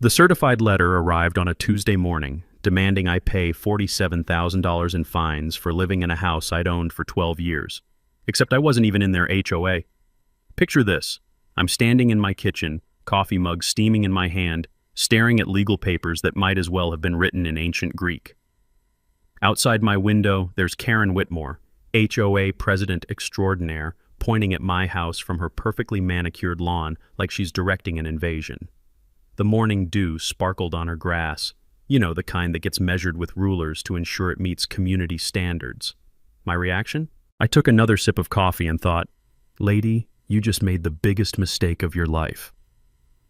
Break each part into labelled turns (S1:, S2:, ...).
S1: The certified letter arrived on a Tuesday morning, demanding I pay $47,000 in fines for living in a house I'd owned for 12 years. Except I wasn't even in their HOA. Picture this. I'm standing in my kitchen, coffee mug steaming in my hand, staring at legal papers that might as well have been written in ancient Greek. Outside my window, there's Karen Whitmore, HOA president extraordinaire, pointing at my house from her perfectly manicured lawn like she's directing an invasion. The morning dew sparkled on her grass, you know, the kind that gets measured with rulers to ensure it meets community standards. My reaction? I took another sip of coffee and thought, "Lady, you just made the biggest mistake of your life."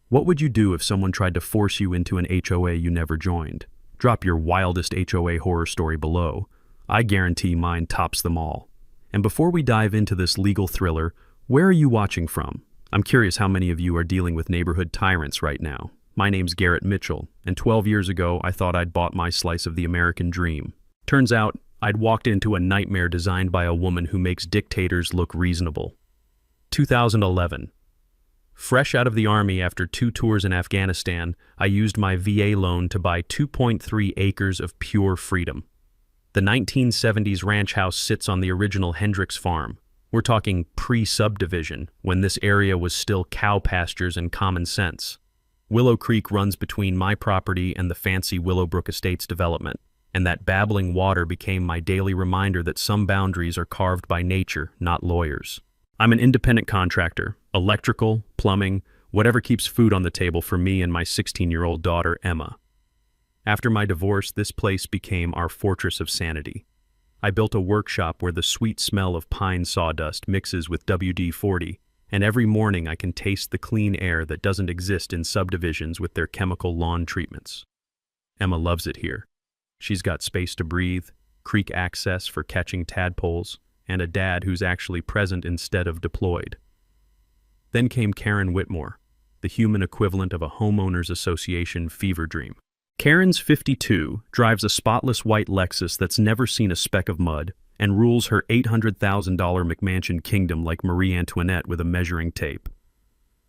S1: What would you do if someone tried to force you into an HOA you never joined? Drop your wildest HOA horror story below. I guarantee mine tops them all. And before we dive into this legal thriller, where are you watching from? I'm curious how many of you are dealing with neighborhood tyrants right now. My name's Garrett Mitchell, and 12 years ago I thought I'd bought my slice of the American dream. Turns out, I'd walked into a nightmare designed by a woman who makes dictators look reasonable. 2011. Fresh out of the Army after 2 tours in Afghanistan, I used my VA loan to buy 2.3 acres of pure freedom. The 1970s ranch house sits on the original Hendricks farm. We're talking pre-subdivision, when this area was still cow pastures and common sense. Willow Creek runs between my property and the fancy Willowbrook Estates development, and that babbling water became my daily reminder that some boundaries are carved by nature, not lawyers. I'm an independent contractor, electrical, plumbing, whatever keeps food on the table for me and my 16-year-old daughter, Emma. After my divorce, this place became our fortress of sanity. I built a workshop where the sweet smell of pine sawdust mixes with WD-40, and every morning I can taste the clean air that doesn't exist in subdivisions with their chemical lawn treatments. Emma loves it here. She's got space to breathe, creek access for catching tadpoles, and a dad who's actually present instead of deployed. Then came Karen Whitmore, the human equivalent of a homeowners association fever dream. Karen's 52, drives a spotless white Lexus that's never seen a speck of mud, and rules her $800,000 McMansion kingdom like Marie Antoinette with a measuring tape.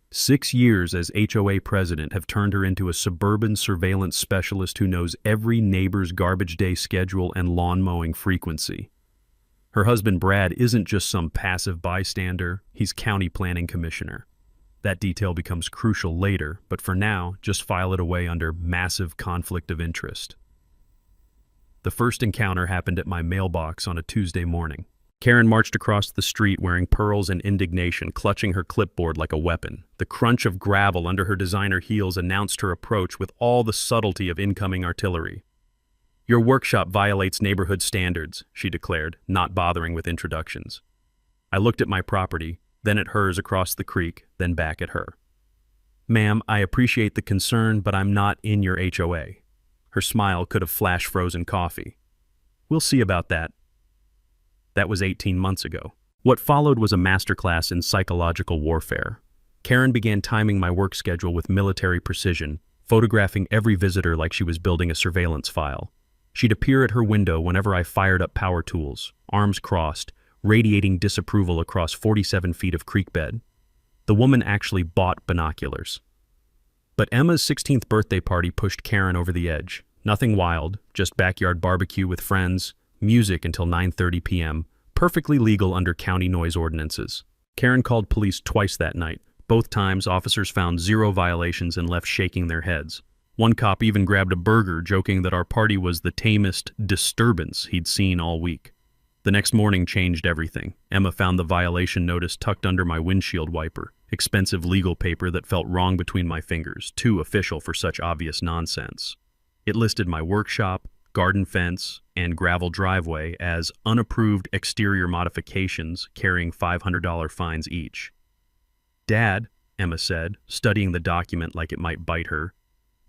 S1: 6 years as HOA president have turned her into a suburban surveillance specialist who knows every neighbor's garbage day schedule and lawn mowing frequency. Her husband Brad isn't just some passive bystander, he's county planning commissioner. That detail becomes crucial later, but for now, just file it away under massive conflict of interest. The first encounter happened at my mailbox on a Tuesday morning. Karen marched across the street wearing pearls and indignation, clutching her clipboard like a weapon. The crunch of gravel under her designer heels announced her approach with all the subtlety of incoming artillery. "Your workshop violates neighborhood standards," she declared, not bothering with introductions. I looked at my property, then at hers across the creek, then back at her. "Ma'am, I appreciate the concern, but I'm not in your HOA." Her smile could have flash frozen coffee. "We'll see about that." That was 18 months ago. What followed was a masterclass in psychological warfare. Karen began timing my work schedule with military precision, photographing every visitor like she was building a surveillance file. She'd appear at her window whenever I fired up power tools, arms crossed, radiating disapproval across 47 feet of creek bed. The woman actually bought binoculars. But Emma's 16th birthday party pushed Karen over the edge. Nothing wild, just backyard barbecue with friends, music until 9:30 p.m., perfectly legal under county noise ordinances. Karen called police twice that night. Both times, officers found 0 violations and left shaking their heads. One cop even grabbed a burger, joking that our party was the tamest disturbance he'd seen all week. The next morning changed everything. Emma found the violation notice tucked under my windshield wiper, expensive legal paper that felt wrong between my fingers, too official for such obvious nonsense. It listed my workshop, garden fence, and gravel driveway as unapproved exterior modifications carrying $500 fines each. "Dad," Emma said, studying the document like it might bite her,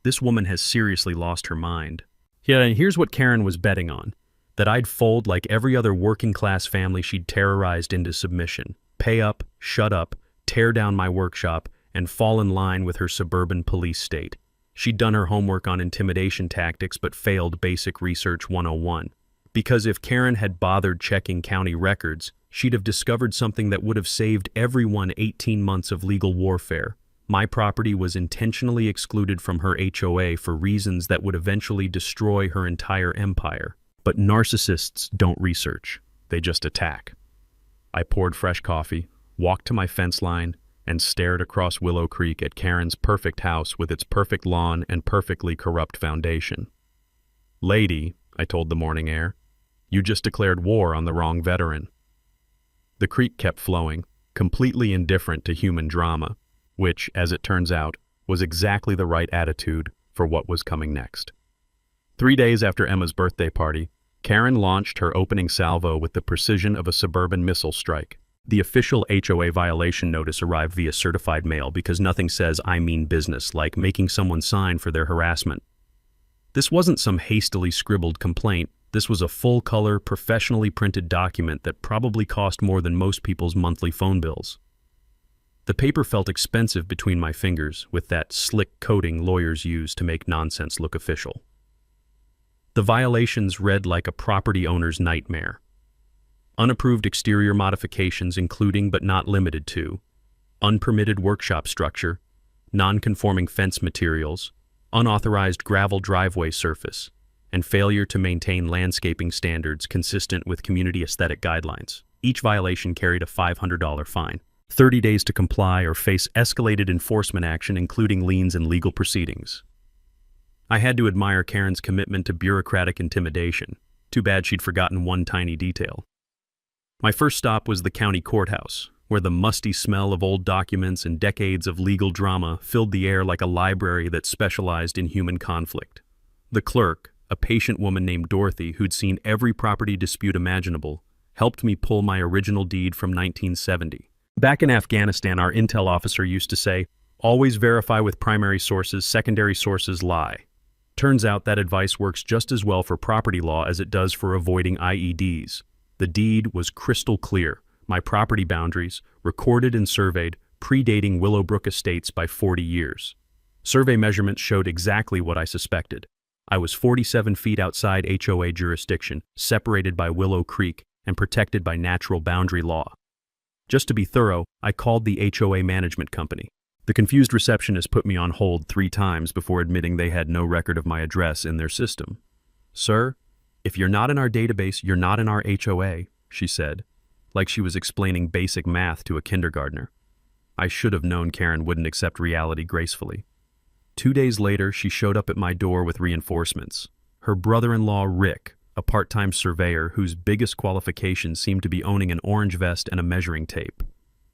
S1: "this woman has seriously lost her mind." Yeah, and here's what Karen was betting on. That I'd fold like every other working-class family she'd terrorized into submission, pay up, shut up, tear down my workshop, and fall in line with her suburban police state. She'd done her homework on intimidation tactics but failed Basic Research 101. Because if Karen had bothered checking county records, she'd have discovered something that would have saved everyone 18 months of legal warfare. My property was intentionally excluded from her HOA for reasons that would eventually destroy her entire empire. But narcissists don't research, they just attack. I poured fresh coffee, walked to my fence line, and stared across Willow Creek at Karen's perfect house with its perfect lawn and perfectly corrupt foundation. "Lady," I told the morning air, "you just declared war on the wrong veteran." The creek kept flowing, completely indifferent to human drama, which, as it turns out, was exactly the right attitude for what was coming next. 3 days after Emma's birthday party, Karen launched her opening salvo with the precision of a suburban missile strike. The official HOA violation notice arrived via certified mail because nothing says "I mean business" like making someone sign for their harassment. This wasn't some hastily scribbled complaint. This was a full-color, professionally printed document that probably cost more than most people's monthly phone bills. The paper felt expensive between my fingers, with that slick coating lawyers use to make nonsense look official. The violations read like a property owner's nightmare. Unapproved exterior modifications including but not limited to unpermitted workshop structure, non-conforming fence materials, unauthorized gravel driveway surface, and failure to maintain landscaping standards consistent with community aesthetic guidelines. Each violation carried a $500 fine. 30 days to comply or face escalated enforcement action including liens and legal proceedings. I had to admire Karen's commitment to bureaucratic intimidation. Too bad she'd forgotten one tiny detail. My first stop was the county courthouse, where the musty smell of old documents and decades of legal drama filled the air like a library that specialized in human conflict. The clerk, a patient woman named Dorothy who'd seen every property dispute imaginable, helped me pull my original deed from 1970. Back in Afghanistan, our intel officer used to say, "Always verify with primary sources, secondary sources lie." Turns out that advice works just as well for property law as it does for avoiding IEDs. The deed was crystal clear. My property boundaries, recorded and surveyed, predating Willowbrook Estates by 40 years. Survey measurements showed exactly what I suspected. I was 47 feet outside HOA jurisdiction, separated by Willow Creek, and protected by natural boundary law. Just to be thorough, I called the HOA management company. The confused receptionist put me on hold 3 times before admitting they had no record of my address in their system. "Sir, if you're not in our database, you're not in our HOA," she said, like she was explaining basic math to a kindergartner. I should have known Karen wouldn't accept reality gracefully. 2 days later, she showed up at my door with reinforcements. Her brother-in-law, Rick, a part-time surveyor whose biggest qualification seemed to be owning an orange vest and a measuring tape.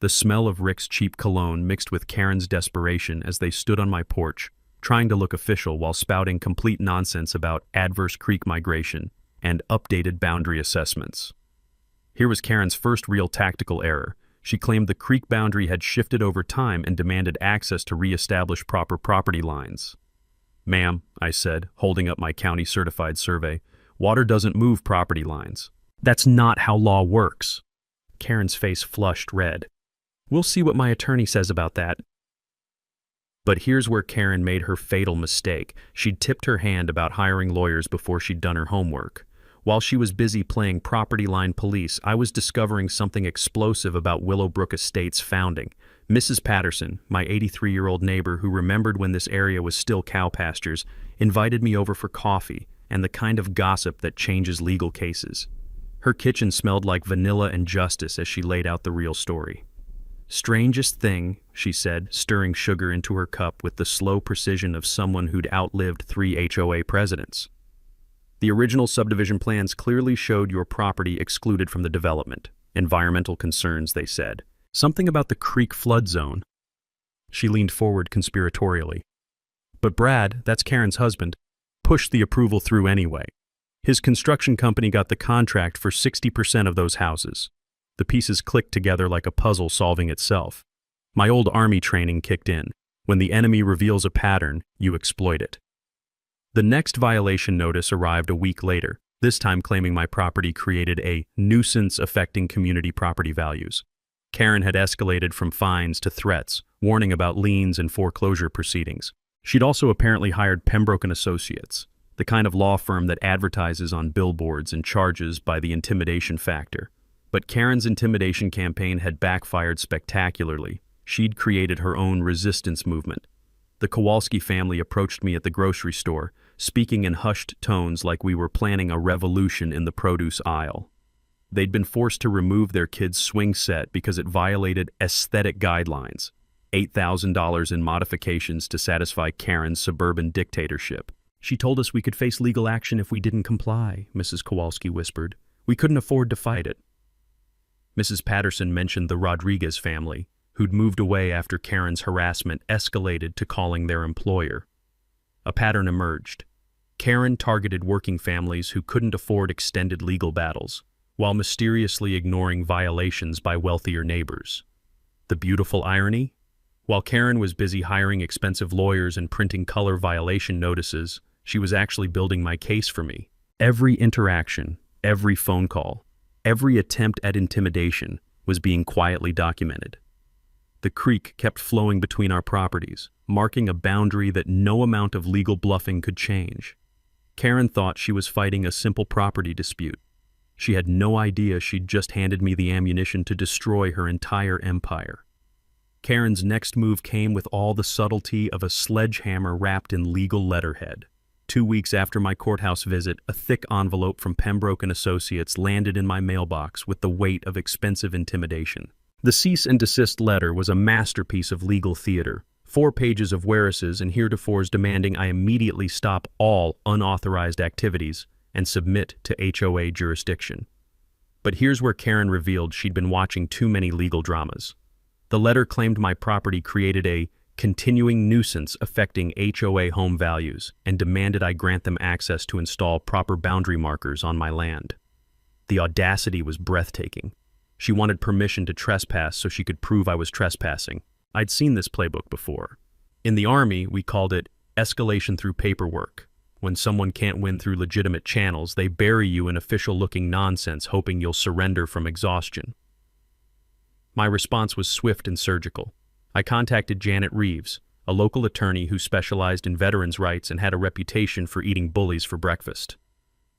S1: The smell of Rick's cheap cologne mixed with Karen's desperation as they stood on my porch, trying to look official while spouting complete nonsense about adverse creek migration and updated boundary assessments. Here was Karen's first real tactical error. She claimed the creek boundary had shifted over time and demanded access to re-establish proper property lines. "Ma'am," I said, holding up my county-certified survey, "water doesn't move property lines. That's not how law works." Karen's face flushed red. "We'll see what my attorney says about that." But here's where Karen made her fatal mistake. She'd tipped her hand about hiring lawyers before she'd done her homework. While she was busy playing property line police, I was discovering something explosive about Willowbrook Estates' founding. Mrs. Patterson, my 83-year-old neighbor who remembered when this area was still cow pastures, invited me over for coffee and the kind of gossip that changes legal cases. Her kitchen smelled like vanilla and justice as she laid out the real story. "Strangest thing," she said, stirring sugar into her cup with the slow precision of someone who'd outlived 3 HOA presidents. "The original subdivision plans clearly showed your property excluded from the development. Environmental concerns," they said. "Something about the creek flood zone." She leaned forward conspiratorially. "But Brad, that's Karen's husband, pushed the approval through anyway. His construction company got the contract for 60% of those houses. The pieces clicked together like a puzzle solving itself. My old army training kicked in. When the enemy reveals a pattern, you exploit it." The next violation notice arrived a week later, this time claiming my property created a nuisance affecting community property values. Karen had escalated from fines to threats, warning about liens and foreclosure proceedings. She'd also apparently hired Pembroke & Associates, the kind of law firm that advertises on billboards and charges by the intimidation factor. But Karen's intimidation campaign had backfired spectacularly. She'd created her own resistance movement. The Kowalski family approached me at the grocery store, speaking in hushed tones like we were planning a revolution in the produce aisle. They'd been forced to remove their kid's swing set because it violated aesthetic guidelines. $8,000 in modifications to satisfy Karen's suburban dictatorship. "She told us we could face legal action if we didn't comply," Mrs. Kowalski whispered. "We couldn't afford to fight it." Mrs. Patterson mentioned the Rodriguez family, who'd moved away after Karen's harassment escalated to calling their employer. A pattern emerged. Karen targeted working families who couldn't afford extended legal battles, while mysteriously ignoring violations by wealthier neighbors. The beautiful irony? While Karen was busy hiring expensive lawyers and printing color violation notices, she was actually building my case for me. Every interaction, every phone call, every attempt at intimidation was being quietly documented. The creek kept flowing between our properties, marking a boundary that no amount of legal bluffing could change. Karen thought she was fighting a simple property dispute. She had no idea she'd just handed me the ammunition to destroy her entire empire. Karen's next move came with all the subtlety of a sledgehammer wrapped in legal letterhead. 2 weeks after my courthouse visit, a thick envelope from Pembroke & Associates landed in my mailbox with the weight of expensive intimidation. The cease and desist letter was a masterpiece of legal theater, 4 pages of whereases and heretofores demanding I immediately stop all unauthorized activities and submit to HOA jurisdiction. But here's where Karen revealed she'd been watching too many legal dramas. The letter claimed my property created a continuing nuisance affecting HOA home values and demanded I grant them access to install proper boundary markers on my land. The audacity was breathtaking. She wanted permission to trespass so she could prove I was trespassing. I'd seen this playbook before. In the Army, we called it escalation through paperwork. When someone can't win through legitimate channels, they bury you in official-looking nonsense, hoping you'll surrender from exhaustion. My response was swift and surgical. I contacted Janet Reeves, a local attorney who specialized in veterans' rights and had a reputation for eating bullies for breakfast.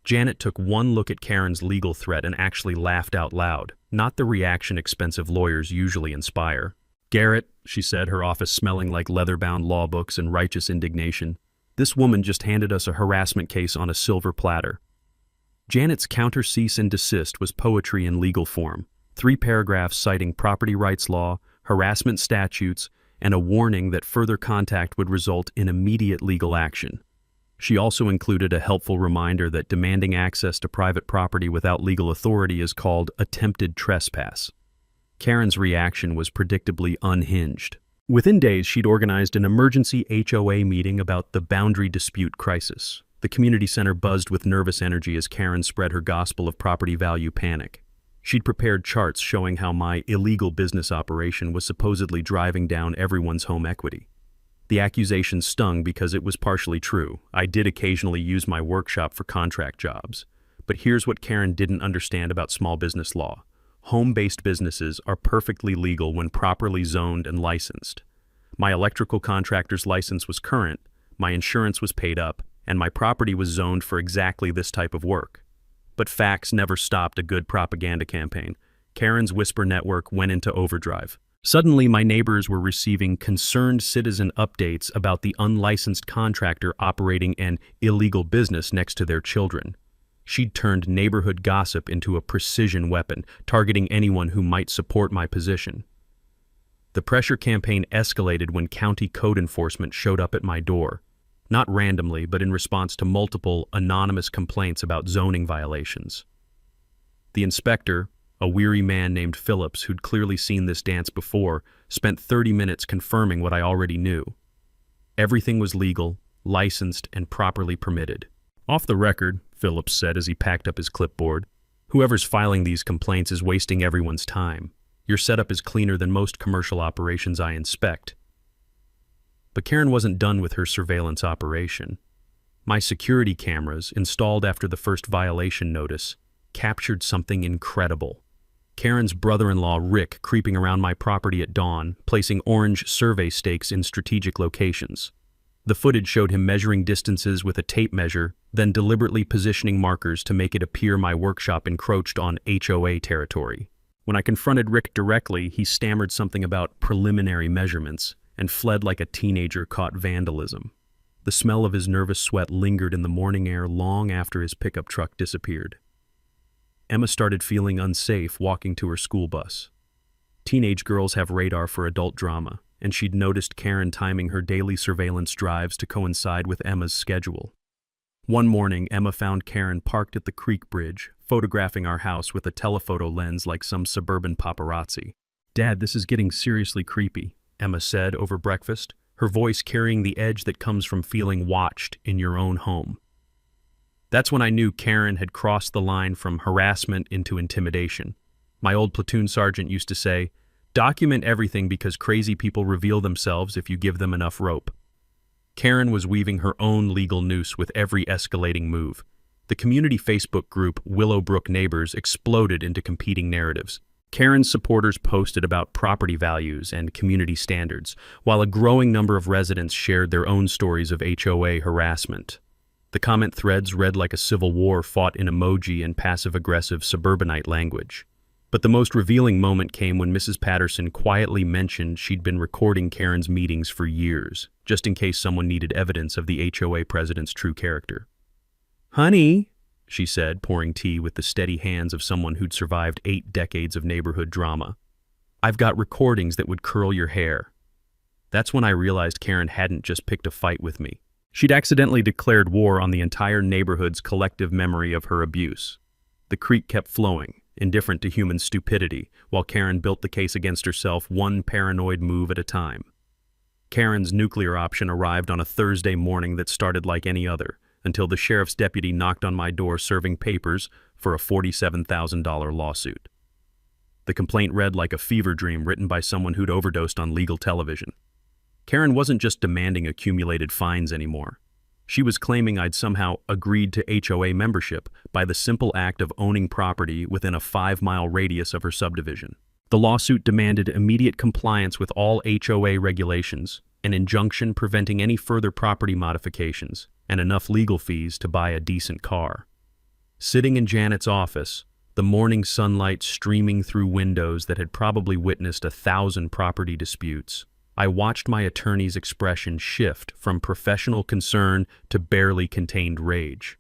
S1: Janet took one look at Karen's legal threat and actually laughed out loud, not the reaction expensive lawyers usually inspire. "Garrett," she said, her office smelling like leather-bound law books and righteous indignation, "this woman just handed us a harassment case on a silver platter." Janet's counter cease and desist was poetry in legal form, 3 paragraphs citing property rights law, harassment statutes, and a warning that further contact would result in immediate legal action. She also included a helpful reminder that demanding access to private property without legal authority is called attempted trespass. Karen's reaction was predictably unhinged. Within days, she'd organized an emergency HOA meeting about the boundary dispute crisis. The community center buzzed with nervous energy as Karen spread her gospel of property value panic. She'd prepared charts showing how my illegal business operation was supposedly driving down everyone's home equity. The accusation stung because it was partially true. I did occasionally use my workshop for contract jobs. But here's what Karen didn't understand about small business law. Home-based businesses are perfectly legal when properly zoned and licensed. My electrical contractor's license was current, my insurance was paid up, and my property was zoned for exactly this type of work. But facts never stopped a good propaganda campaign. Karen's whisper network went into overdrive. Suddenly, my neighbors were receiving concerned citizen updates about the unlicensed contractor operating an illegal business next to their children. She'd turned neighborhood gossip into a precision weapon, targeting anyone who might support my position. The pressure campaign escalated when county code enforcement showed up at my door. Not randomly, but in response to multiple anonymous complaints about zoning violations. The inspector, a weary man named Phillips who'd clearly seen this dance before, spent 30 minutes confirming what I already knew. Everything was legal, licensed, and properly permitted. "Off the record," Phillips said as he packed up his clipboard, "whoever's filing these complaints is wasting everyone's time. Your setup is cleaner than most commercial operations I inspect." But Karen wasn't done with her surveillance operation. My security cameras, installed after the first violation notice, captured something incredible. Karen's brother-in-law, Rick, creeping around my property at dawn, placing orange survey stakes in strategic locations. The footage showed him measuring distances with a tape measure, then deliberately positioning markers to make it appear my workshop encroached on HOA territory. When I confronted Rick directly, he stammered something about preliminary measurements and fled like a teenager caught vandalism. The smell of his nervous sweat lingered in the morning air long after his pickup truck disappeared. Emma started feeling unsafe walking to her school bus. Teenage girls have radar for adult drama, and she'd noticed Karen timing her daily surveillance drives to coincide with Emma's schedule. One morning, Emma found Karen parked at the creek bridge, photographing our house with a telephoto lens like some suburban paparazzi. "Dad, this is getting seriously creepy," Emma said over breakfast, her voice carrying the edge that comes from feeling watched in your own home. That's when I knew Karen had crossed the line from harassment into intimidation. My old platoon sergeant used to say, "Document everything because crazy people reveal themselves if you give them enough rope." Karen was weaving her own legal noose with every escalating move. The community Facebook group Willowbrook Neighbors exploded into competing narratives. Karen's supporters posted about property values and community standards, while a growing number of residents shared their own stories of HOA harassment. The comment threads read like a civil war fought in emoji and passive-aggressive suburbanite language. But the most revealing moment came when Mrs. Patterson quietly mentioned she'd been recording Karen's meetings for years, just in case someone needed evidence of the HOA president's true character. "Honey," she said, pouring tea with the steady hands of someone who'd survived 8 decades of neighborhood drama, "I've got recordings that would curl your hair." That's when I realized Karen hadn't just picked a fight with me. She'd accidentally declared war on the entire neighborhood's collective memory of her abuse. The creek kept flowing, indifferent to human stupidity, while Karen built the case against herself one paranoid move at a time. Karen's nuclear option arrived on a Thursday morning that started like any other, until the sheriff's deputy knocked on my door serving papers for a $47,000 lawsuit. The complaint read like a fever dream written by someone who'd overdosed on legal television. Karen wasn't just demanding accumulated fines anymore. She was claiming I'd somehow agreed to HOA membership by the simple act of owning property within a 5-mile radius of her subdivision. The lawsuit demanded immediate compliance with all HOA regulations, an injunction preventing any further property modifications, and enough legal fees to buy a decent car. Sitting in Janet's office, the morning sunlight streaming through windows that had probably witnessed 1,000 property disputes, I watched my attorney's expression shift from professional concern to barely contained rage.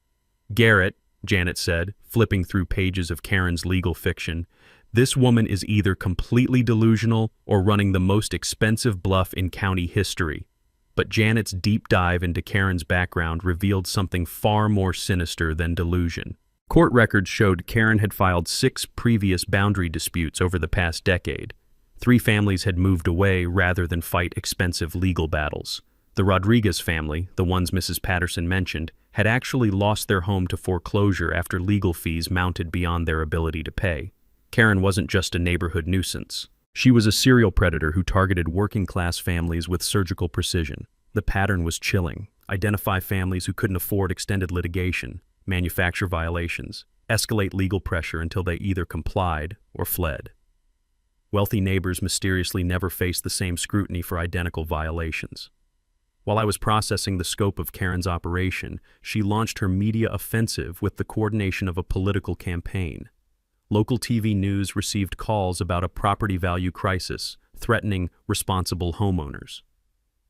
S1: "Garrett," Janet said, flipping through pages of Karen's legal fiction, "this woman is either completely delusional or running the most expensive bluff in county history." But Janet's deep dive into Karen's background revealed something far more sinister than delusion. Court records showed Karen had filed 6 previous boundary disputes over the past decade. 3 families had moved away rather than fight expensive legal battles. The Rodriguez family, the ones Mrs. Patterson mentioned, had actually lost their home to foreclosure after legal fees mounted beyond their ability to pay. Karen wasn't just a neighborhood nuisance. She was a serial predator who targeted working-class families with surgical precision. The pattern was chilling. Identify families who couldn't afford extended litigation, manufacture violations, escalate legal pressure until they either complied or fled. Wealthy neighbors mysteriously never faced the same scrutiny for identical violations. While I was processing the scope of Karen's operation, she launched her media offensive with the coordination of a political campaign. Local TV news received calls about a property value crisis, threatening responsible homeowners.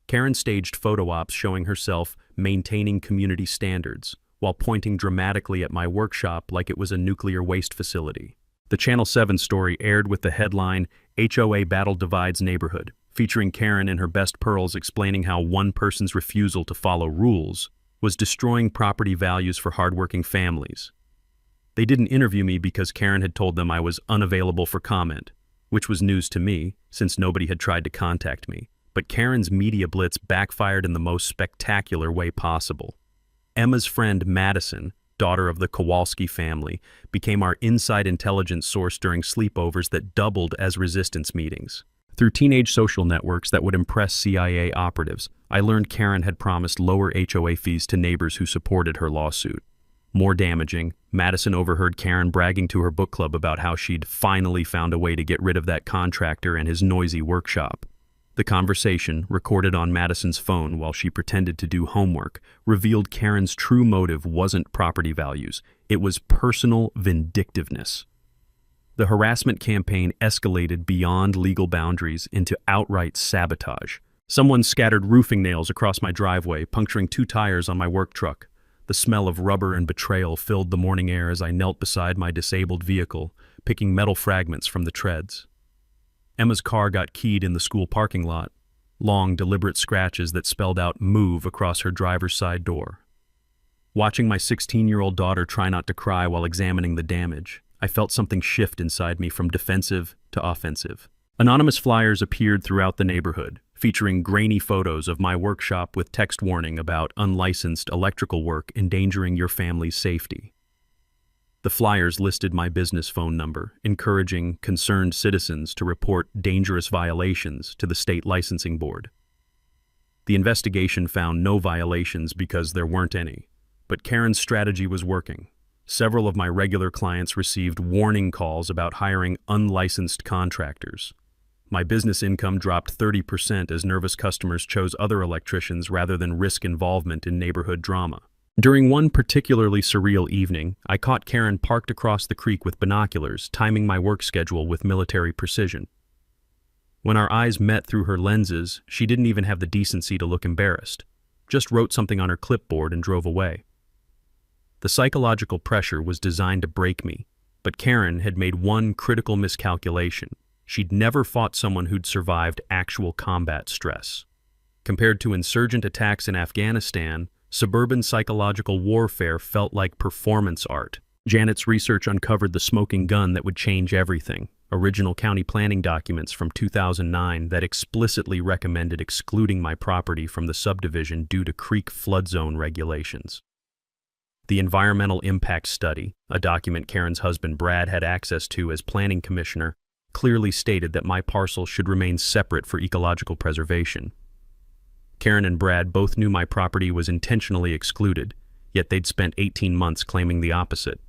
S1: Karen staged photo ops showing herself maintaining community standards, while pointing dramatically at my workshop like it was a nuclear waste facility. The Channel 7 story aired with the headline, "HOA Battle Divides Neighborhood," featuring Karen in her best pearls explaining how one person's refusal to follow rules was destroying property values for hardworking families. They didn't interview me because Karen had told them I was unavailable for comment, which was news to me since nobody had tried to contact me. But Karen's media blitz backfired in the most spectacular way possible. Emma's friend Madison, daughter of the Kowalski family, became our inside intelligence source during sleepovers that doubled as resistance meetings. Through teenage social networks that would impress CIA operatives, I learned Karen had promised lower HOA fees to neighbors who supported her lawsuit. More damaging, Madison overheard Karen bragging to her book club about how she'd finally found a way to get rid of that contractor and his noisy workshop. The conversation, recorded on Madison's phone while she pretended to do homework, revealed Karen's true motive wasn't property values, it was personal vindictiveness. The harassment campaign escalated beyond legal boundaries into outright sabotage. Someone scattered roofing nails across my driveway, puncturing 2 tires on my work truck. The smell of rubber and betrayal filled the morning air as I knelt beside my disabled vehicle, picking metal fragments from the treads. Emma's car got keyed in the school parking lot, long, deliberate scratches that spelled out "move" across her driver's side door. Watching my 16-year-old daughter try not to cry while examining the damage, I felt something shift inside me from defensive to offensive. Anonymous flyers appeared throughout the neighborhood, featuring grainy photos of my workshop with text warning about unlicensed electrical work endangering your family's safety. The flyers listed my business phone number, encouraging concerned citizens to report dangerous violations to the state licensing board. The investigation found no violations because there weren't any, but Karen's strategy was working. Several of my regular clients received warning calls about hiring unlicensed contractors. My business income dropped 30% as nervous customers chose other electricians rather than risk involvement in neighborhood drama. During one particularly surreal evening, I caught Karen parked across the creek with binoculars, timing my work schedule with military precision. When our eyes met through her lenses, she didn't even have the decency to look embarrassed, just wrote something on her clipboard and drove away. The psychological pressure was designed to break me, but Karen had made one critical miscalculation. She'd never fought someone who'd survived actual combat stress. Compared to insurgent attacks in Afghanistan, suburban psychological warfare felt like performance art. Janet's research uncovered the smoking gun that would change everything. Original county planning documents from 2009 that explicitly recommended excluding my property from the subdivision due to creek flood zone regulations. The environmental impact study, a document Karen's husband Brad had access to as planning commissioner, clearly stated that my parcel should remain separate for ecological preservation. Karen and Brad both knew my property was intentionally excluded, yet they'd spent 18 months claiming the opposite.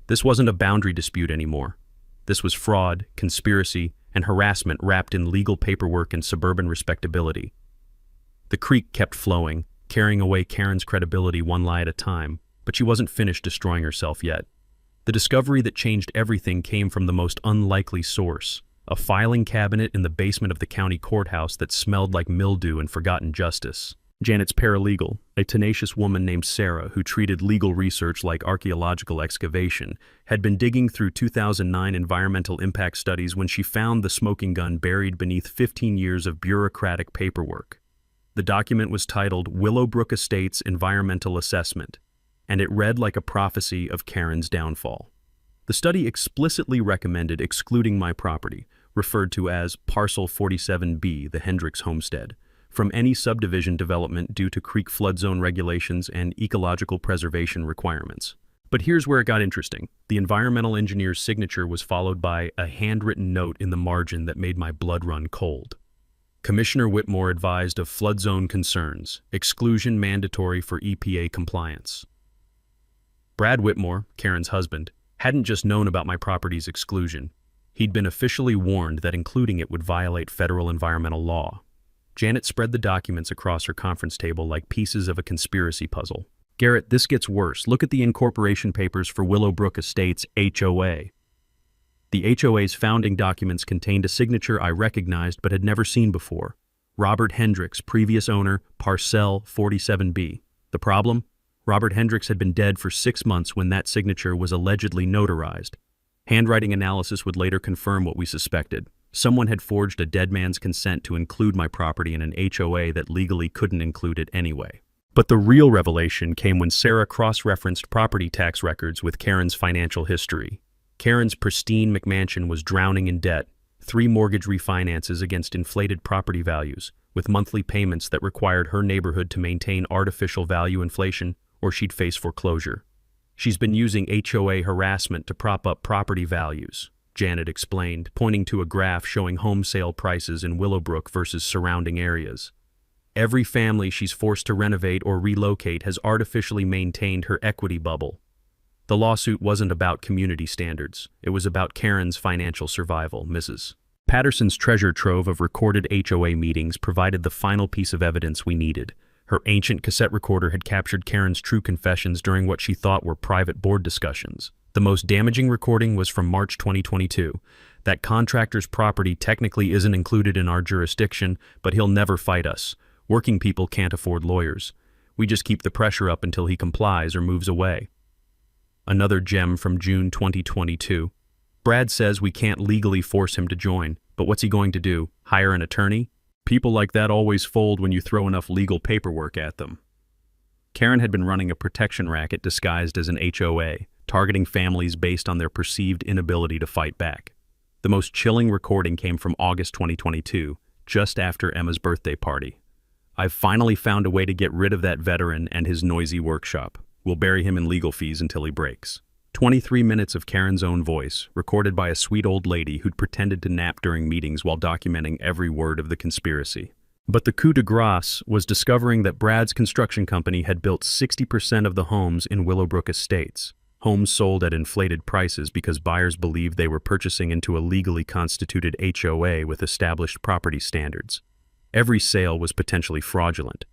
S1: This wasn't a boundary dispute anymore. This was fraud, conspiracy, and harassment wrapped in legal paperwork and suburban respectability. The creek kept flowing, carrying away Karen's credibility one lie at a time, but she wasn't finished destroying herself yet. The discovery that changed everything came from the most unlikely source, a filing cabinet in the basement of the county courthouse that smelled like mildew and forgotten justice. Janet's paralegal, a tenacious woman named Sarah who treated legal research like archaeological excavation, had been digging through 2009 environmental impact studies when she found the smoking gun buried beneath 15 years of bureaucratic paperwork. The document was titled Willowbrook Estates Environmental Assessment, and it read like a prophecy of Karen's downfall. The study explicitly recommended excluding my property, referred to as Parcel 47B, the Hendricks homestead, from any subdivision development due to creek flood zone regulations and ecological preservation requirements. But here's where it got interesting. The environmental engineer's signature was followed by a handwritten note in the margin that made my blood run cold. Commissioner Whitmore advised of flood zone concerns, exclusion mandatory for EPA compliance. Brad Whitmore, Karen's husband, hadn't just known about my property's exclusion. He'd been officially warned that including it would violate federal environmental law. Janet spread the documents across her conference table like pieces of a conspiracy puzzle. Garrett, this gets worse. Look at the incorporation papers for Willowbrook Estates HOA. The HOA's founding documents contained a signature I recognized but had never seen before. Robert Hendricks, previous owner, Parcel 47B. The problem? Robert Hendricks had been dead for 6 months when that signature was allegedly notarized. Handwriting analysis would later confirm what we suspected. Someone had forged a dead man's consent to include my property in an HOA that legally couldn't include it anyway. But the real revelation came when Sarah cross-referenced property tax records with Karen's financial history. Karen's pristine McMansion was drowning in debt, 3 mortgage refinances against inflated property values, with monthly payments that required her neighborhood to maintain artificial value inflation or she'd face foreclosure. She's been using HOA harassment to prop up property values, Janet explained, pointing to a graph showing home sale prices in Willowbrook versus surrounding areas. Every family she's forced to renovate or relocate has artificially maintained her equity bubble. The lawsuit wasn't about community standards. It was about Karen's financial survival, Mrs. Patterson's treasure trove of recorded HOA meetings provided the final piece of evidence we needed. Her ancient cassette recorder had captured Karen's true confessions during what she thought were private board discussions. The most damaging recording was from March 2022. That contractor's property technically isn't included in our jurisdiction, but he'll never fight us. Working people can't afford lawyers. We just keep the pressure up until he complies or moves away. Another gem from June 2022. Brad says we can't legally force him to join, but what's he going to do? Hire an attorney? People like that always fold when you throw enough legal paperwork at them. Karen had been running a protection racket disguised as an HOA, targeting families based on their perceived inability to fight back. The most chilling recording came from August 2022, just after Emma's birthday party. I've finally found a way to get rid of that veteran and his noisy workshop. We'll bury him in legal fees until he breaks. 23 minutes of Karen's own voice, recorded by a sweet old lady who'd pretended to nap during meetings while documenting every word of the conspiracy. But the coup de grace was discovering that Brad's construction company had built 60% of the homes in Willowbrook Estates. Homes sold at inflated prices because buyers believed they were purchasing into a legally constituted HOA with established property standards. Every sale was potentially fraudulent.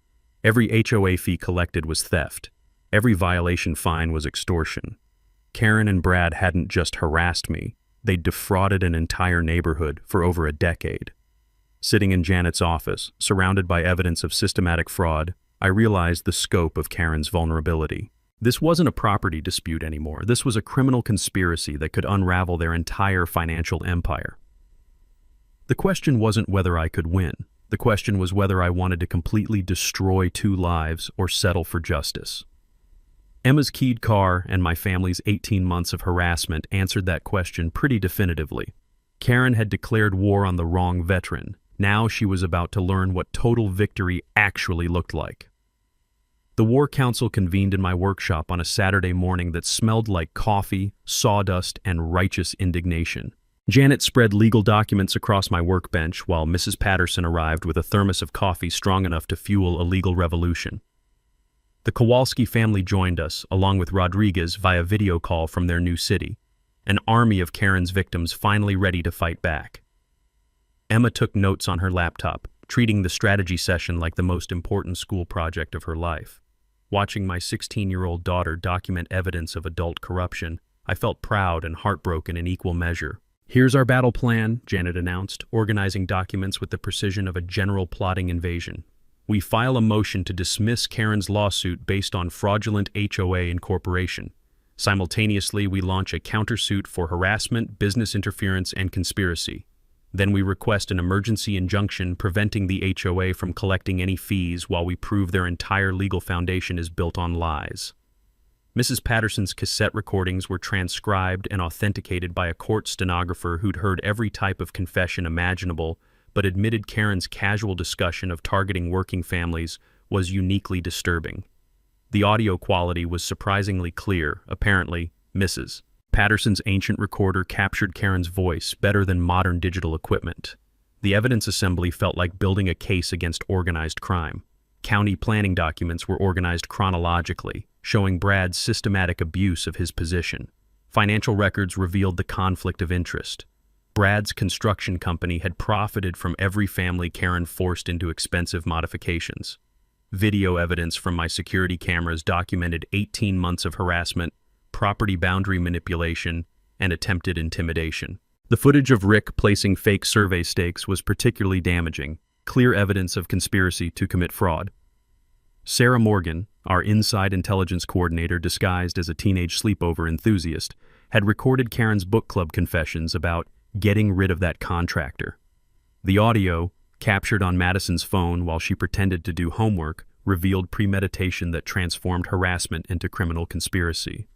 S1: Every HOA fee collected was theft. Every violation fine was extortion. Karen and Brad hadn't just harassed me, they'd defrauded an entire neighborhood for over a decade. Sitting in Janet's office, surrounded by evidence of systematic fraud, I realized the scope of Karen's vulnerability. This wasn't a property dispute anymore. This was a criminal conspiracy that could unravel their entire financial empire. The question wasn't whether I could win. The question was whether I wanted to completely destroy 2 lives or settle for justice. Emma's keyed car and my family's 18 months of harassment answered that question pretty definitively. Karen had declared war on the wrong veteran. Now she was about to learn what total victory actually looked like. The War Council convened in my workshop on a Saturday morning that smelled like coffee, sawdust, and righteous indignation. Janet spread legal documents across my workbench while Mrs. Patterson arrived with a thermos of coffee strong enough to fuel a legal revolution. The Kowalski family joined us, along with Rodriguez, via video call from their new city, an army of Karen's victims finally ready to fight back. Emma took notes on her laptop, treating the strategy session like the most important school project of her life. Watching my 16-year-old daughter document evidence of adult corruption, I felt proud and heartbroken in equal measure. "Here's our battle plan," Janet announced, organizing documents with the precision of a general plotting invasion. "We file a motion to dismiss Karen's lawsuit based on fraudulent HOA incorporation. Simultaneously, we launch a countersuit for harassment, business interference, and conspiracy. Then we request an emergency injunction preventing the HOA from collecting any fees while we prove their entire legal foundation is built on lies." Mrs. Patterson's cassette recordings were transcribed and authenticated by a court stenographer who'd heard every type of confession imaginable, but admitted Karen's casual discussion of targeting working families was uniquely disturbing. The audio quality was surprisingly clear. Apparently, Mrs. Patterson's ancient recorder captured Karen's voice better than modern digital equipment. The evidence assembly felt like building a case against organized crime. County planning documents were organized chronologically, showing Brad's systematic abuse of his position. Financial records revealed the conflict of interest. Brad's construction company had profited from every family Karen forced into expensive modifications. Video evidence from my security cameras documented 18 months of harassment, property boundary manipulation, and attempted intimidation. The footage of Rick placing fake survey stakes was particularly damaging, clear evidence of conspiracy to commit fraud. Sarah Morgan, our inside intelligence coordinator disguised as a teenage sleepover enthusiast, had recorded Karen's book club confessions about getting rid of that contractor. The audio, captured on Madison's phone while she pretended to do homework, revealed premeditation that transformed harassment into criminal conspiracy.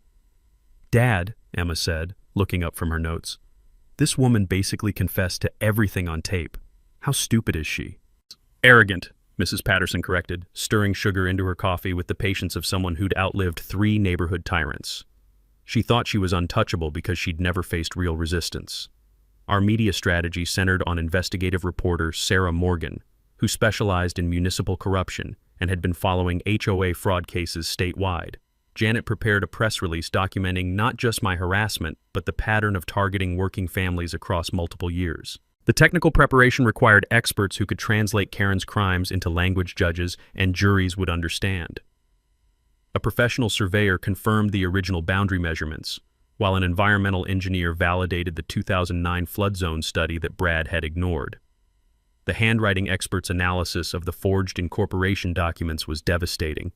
S1: "Dad," Emma said, looking up from her notes, "this woman basically confessed to everything on tape. How stupid is she?" "Arrogant," Mrs. Patterson corrected, stirring sugar into her coffee with the patience of someone who'd outlived 3 neighborhood tyrants. She thought she was untouchable because she'd never faced real resistance. Our media strategy centered on investigative reporter Sarah Morgan, who specialized in municipal corruption and had been following HOA fraud cases statewide. Janet prepared a press release documenting not just my harassment, but the pattern of targeting working families across multiple years. The technical preparation required experts who could translate Karen's crimes into language judges and juries would understand. A professional surveyor confirmed the original boundary measurements. while an environmental engineer validated the 2009 flood zone study that Brad had ignored. The handwriting expert's analysis of the forged incorporation documents was devastating.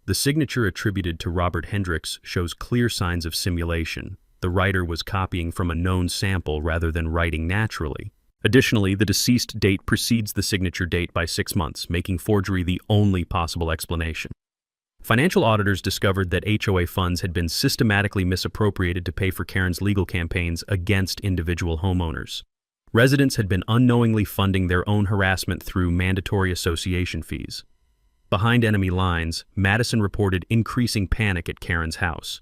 S1: The signature attributed to Robert Hendricks shows clear signs of simulation. The writer was copying from a known sample rather than writing naturally. Additionally, the deceased date precedes the signature date by 6 months, making forgery the only possible explanation. Financial auditors discovered that HOA funds had been systematically misappropriated to pay for Karen's legal campaigns against individual homeowners. Residents had been unknowingly funding their own harassment through mandatory association fees. Behind enemy lines, Madison reported increasing panic at Karen's house.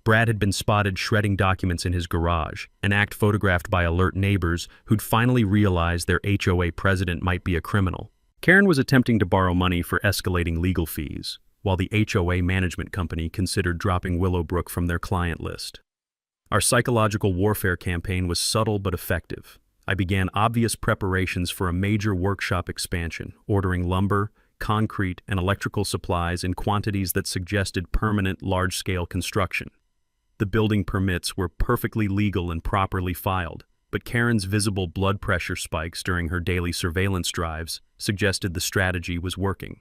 S1: Brad had been spotted shredding documents in his garage, an act photographed by alert neighbors who'd finally realized their HOA president might be a criminal. Karen was attempting to borrow money for escalating legal fees, while the HOA management company considered dropping Willowbrook from their client list. Our psychological warfare campaign was subtle but effective. I began obvious preparations for a major workshop expansion, ordering lumber, concrete, and electrical supplies in quantities that suggested permanent, large-scale construction. The building permits were perfectly legal and properly filed, but Karen's visible blood pressure spikes during her daily surveillance drives suggested the strategy was working.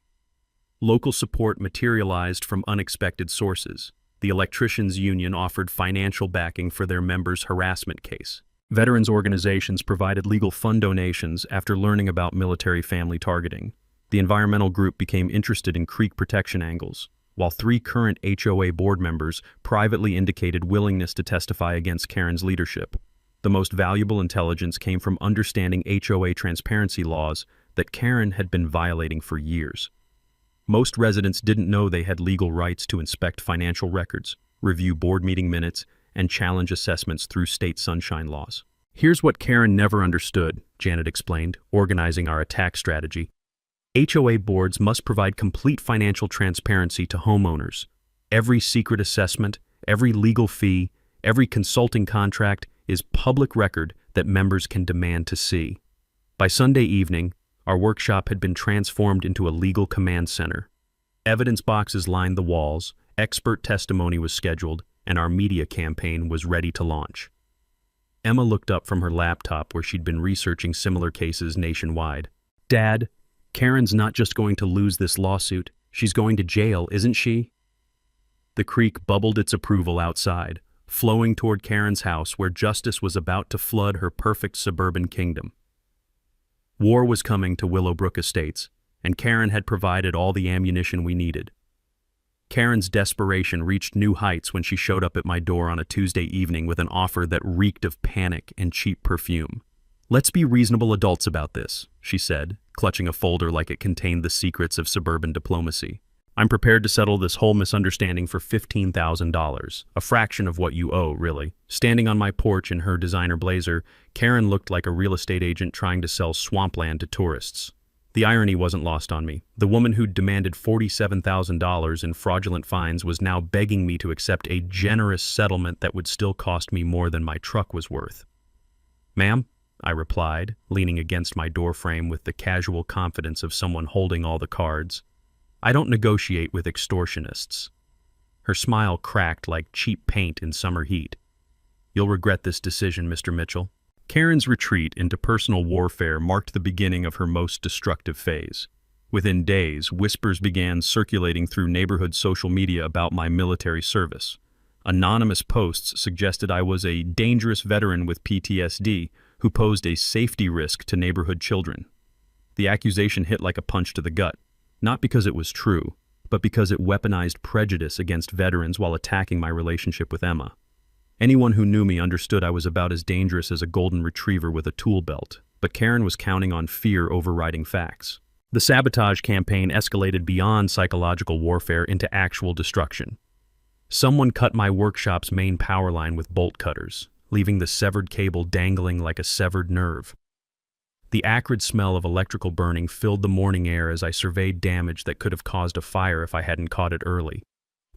S1: Local support materialized from unexpected sources. The electricians' union offered financial backing for their members' harassment case. Veterans organizations provided legal fund donations after learning about military family targeting. The environmental group became interested in creek protection angles, while 3 current HOA board members privately indicated willingness to testify against Karen's leadership. The most valuable intelligence came from understanding HOA transparency laws that Karen had been violating for years. Most residents didn't know they had legal rights to inspect financial records, review board meeting minutes, and challenge assessments through state sunshine laws. Here's what Karen never understood, Janet explained, organizing our attack strategy. HOA boards must provide complete financial transparency to homeowners. Every secret assessment, every legal fee, every consulting contract is public record that members can demand to see. By Sunday evening, our workshop had been transformed into a legal command center. Evidence boxes lined the walls, expert testimony was scheduled, and our media campaign was ready to launch. Emma looked up from her laptop where she'd been researching similar cases nationwide. "Dad, Karen's not just going to lose this lawsuit, she's going to jail, isn't she?" The creek bubbled its approval outside, flowing toward Karen's house where justice was about to flood her perfect suburban kingdom. War was coming to Willowbrook Estates, and Karen had provided all the ammunition we needed. Karen's desperation reached new heights when she showed up at my door on a Tuesday evening with an offer that reeked of panic and cheap perfume. "Let's be reasonable adults about this," she said, clutching a folder like it contained the secrets of suburban diplomacy. "I'm prepared to settle this whole misunderstanding for $15,000, a fraction of what you owe, really." Standing on my porch in her designer blazer, Karen looked like a real estate agent trying to sell swampland to tourists. The irony wasn't lost on me. The woman who'd demanded $47,000 in fraudulent fines was now begging me to accept a generous settlement that would still cost me more than my truck was worth. "Ma'am," I replied, leaning against my doorframe with the casual confidence of someone holding all the cards, "I don't negotiate with extortionists." Her smile cracked like cheap paint in summer heat. "You'll regret this decision, Mr. Mitchell." Karen's retreat into personal warfare marked the beginning of her most destructive phase. Within days, whispers began circulating through neighborhood social media about my military service. Anonymous posts suggested I was a dangerous veteran with PTSD who posed a safety risk to neighborhood children. The accusation hit like a punch to the gut, not because it was true, but because it weaponized prejudice against veterans while attacking my relationship with Emma. Anyone who knew me understood I was about as dangerous as a golden retriever with a tool belt, but Karen was counting on fear overriding facts. The sabotage campaign escalated beyond psychological warfare into actual destruction. Someone cut my workshop's main power line with bolt cutters, leaving the severed cable dangling like a severed nerve. The acrid smell of electrical burning filled the morning air as I surveyed damage that could have caused a fire if I hadn't caught it early.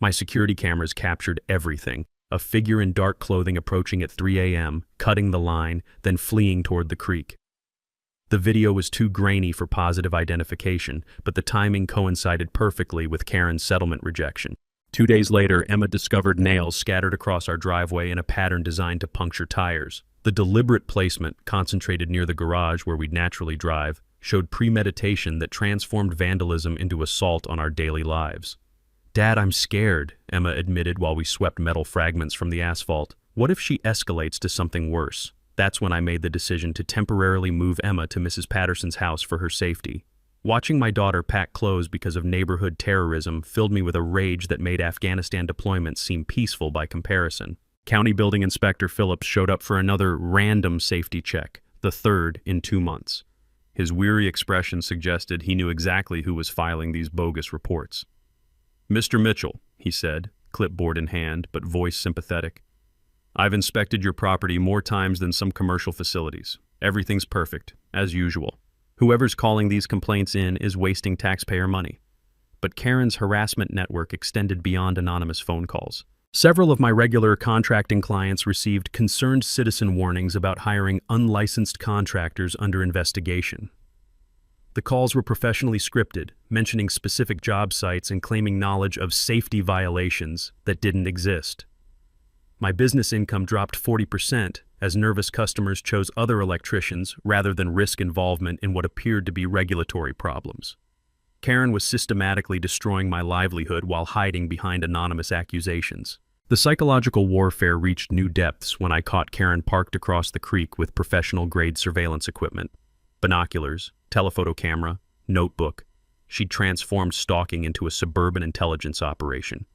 S1: My security cameras captured everything. A figure in dark clothing approaching at 3 a.m., cutting the line, then fleeing toward the creek. The video was too grainy for positive identification, but the timing coincided perfectly with Karen's settlement rejection. 2 days later, Emma discovered nails scattered across our driveway in a pattern designed to puncture tires. The deliberate placement, concentrated near the garage where we'd naturally drive, showed premeditation that transformed vandalism into assault on our daily lives. "Dad, I'm scared," Emma admitted while we swept metal fragments from the asphalt. "What if she escalates to something worse?" That's when I made the decision to temporarily move Emma to Mrs. Patterson's house for her safety. Watching my daughter pack clothes because of neighborhood terrorism filled me with a rage that made Afghanistan deployments seem peaceful by comparison. County Building Inspector Phillips showed up for another random safety check, the third in 2 months. His weary expression suggested he knew exactly who was filing these bogus reports. "Mr. Mitchell," he said, clipboard in hand, but voice sympathetic. "I've inspected your property more times than some commercial facilities. Everything's perfect, as usual. Whoever's calling these complaints in is wasting taxpayer money." But Karen's harassment network extended beyond anonymous phone calls. Several of my regular contracting clients received concerned citizen warnings about hiring unlicensed contractors under investigation. The calls were professionally scripted, mentioning specific job sites and claiming knowledge of safety violations that didn't exist. My business income dropped 40% as nervous customers chose other electricians rather than risk involvement in what appeared to be regulatory problems. Karen was systematically destroying my livelihood while hiding behind anonymous accusations. The psychological warfare reached new depths when I caught Karen parked across the creek with professional-grade surveillance equipment. Binoculars, telephoto camera, notebook. She'd transformed stalking into a suburban intelligence operation.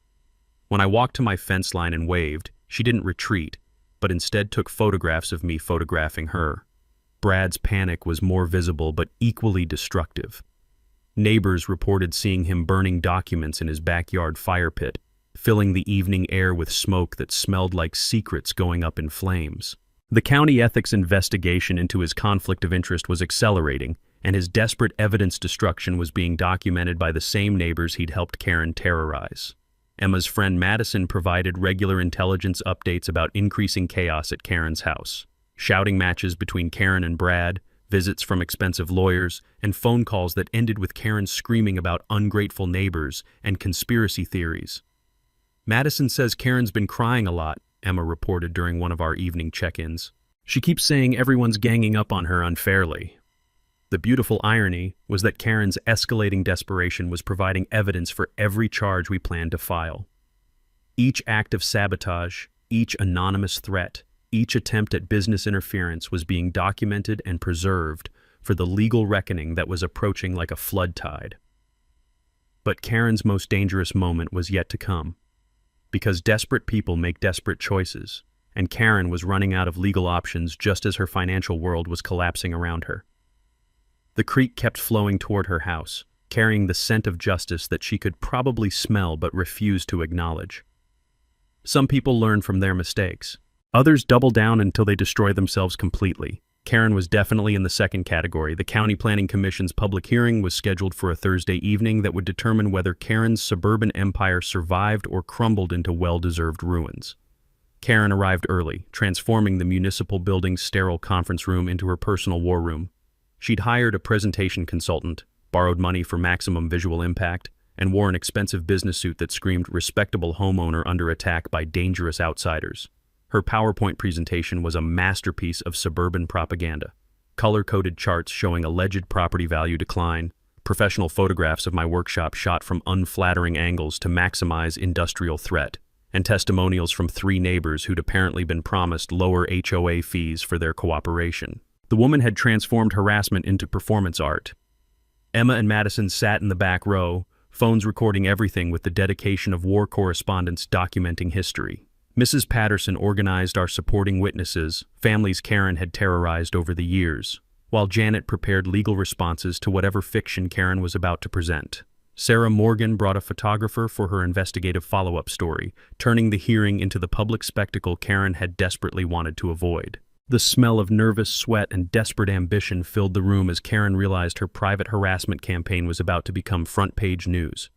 S1: When I walked to my fence line and waved, she didn't retreat, but instead took photographs of me photographing her. Brad's panic was more visible but equally destructive. Neighbors reported seeing him burning documents in his backyard fire pit, filling the evening air with smoke that smelled like secrets going up in flames. The county ethics investigation into his conflict of interest was accelerating, and his desperate evidence destruction was being documented by the same neighbors he'd helped Karen terrorize. Emma's friend Madison provided regular intelligence updates about increasing chaos at Karen's house. Shouting matches between Karen and Brad, visits from expensive lawyers, and phone calls that ended with Karen screaming about ungrateful neighbors and conspiracy theories. "Madison says Karen's been crying a lot," Emma reported during one of our evening check-ins. "She keeps saying everyone's ganging up on her unfairly." The beautiful irony was that Karen's escalating desperation was providing evidence for every charge we planned to file. Each act of sabotage, each anonymous threat, each attempt at business interference was being documented and preserved for the legal reckoning that was approaching like a flood tide. But Karen's most dangerous moment was yet to come. Because desperate people make desperate choices, and Karen was running out of legal options just as her financial world was collapsing around her. The creek kept flowing toward her house, carrying the scent of justice that she could probably smell but refused to acknowledge. Some people learn from their mistakes. Others double down until they destroy themselves completely. Karen was definitely in the second category. The County Planning Commission's public hearing was scheduled for a Thursday evening that would determine whether Karen's suburban empire survived or crumbled into well-deserved ruins. Karen arrived early, transforming the municipal building's sterile conference room into her personal war room. She'd hired a presentation consultant, borrowed money for maximum visual impact, and wore an expensive business suit that screamed respectable homeowner under attack by dangerous outsiders. Her PowerPoint presentation was a masterpiece of suburban propaganda. Color-coded charts showing alleged property value decline, professional photographs of my workshop shot from unflattering angles to maximize industrial threat, and testimonials from 3 neighbors who'd apparently been promised lower HOA fees for their cooperation. The woman had transformed harassment into performance art. Emma and Madison sat in the back row, phones recording everything with the dedication of war correspondents documenting history. Mrs. Patterson organized our supporting witnesses, families Karen had terrorized over the years, while Janet prepared legal responses to whatever fiction Karen was about to present. Sarah Morgan brought a photographer for her investigative follow-up story, turning the hearing into the public spectacle Karen had desperately wanted to avoid. The smell of nervous sweat and desperate ambition filled the room as Karen realized her private harassment campaign was about to become front-page news.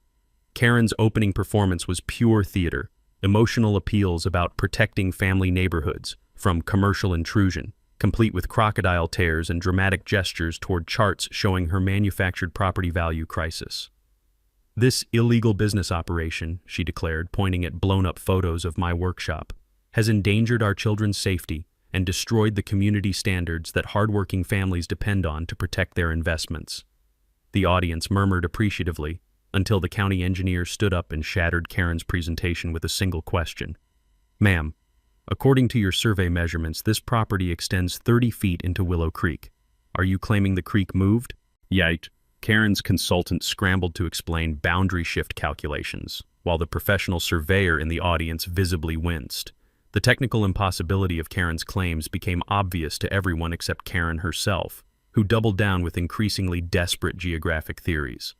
S1: Karen's opening performance was pure theater, emotional appeals about protecting family neighborhoods from commercial intrusion, complete with crocodile tears and dramatic gestures toward charts showing her manufactured property value crisis. "This illegal business operation," she declared, pointing at blown-up photos of my workshop, "has endangered our children's safety and destroyed the community standards that hardworking families depend on to protect their investments." The audience murmured appreciatively until the county engineer stood up and shattered Karen's presentation with a single question. "Ma'am, according to your survey measurements, this property extends 30 feet into Willow Creek. Are you claiming the creek moved?" Yikes. Karen's consultant scrambled to explain boundary shift calculations, while the professional surveyor in the audience visibly winced. The technical impossibility of Karen's claims became obvious to everyone except Karen herself, who doubled down with increasingly desperate geographic theories.